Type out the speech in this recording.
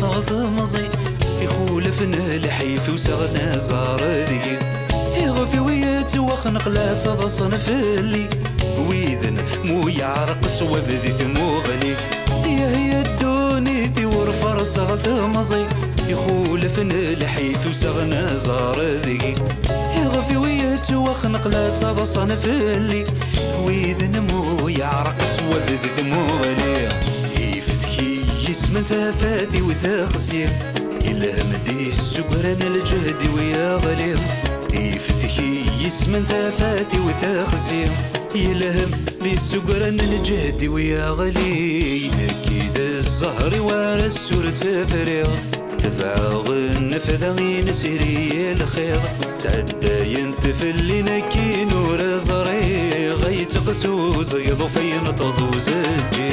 صغط مزي يخولف الحيف وسغنا زاردي يغفي ويت وخنق لا تضصن فلي ويذن مو يعرق سوى بذي ثموغني هي الدوني في ورفر صغط مزي يخولف الحيف وسغنا زاردي يغفي ويت وخنق لا تضصن فلي ويذن مو يعرق سوى بذي ثموغني يفتكي يسمن ثافاتي وثاخسي يلهم دي السكران الجهد ويا غليظ يفتكي يسمن ثافاتي وثاخسي يلهم دي السكران الجهد ويا غليظ كيد الزهر ورا السور تفريغ تفعغ النفذ ينسري الخير تعدى ينتفل لنا كي نور زريغ يتقسو زيض فين تضوز الجيل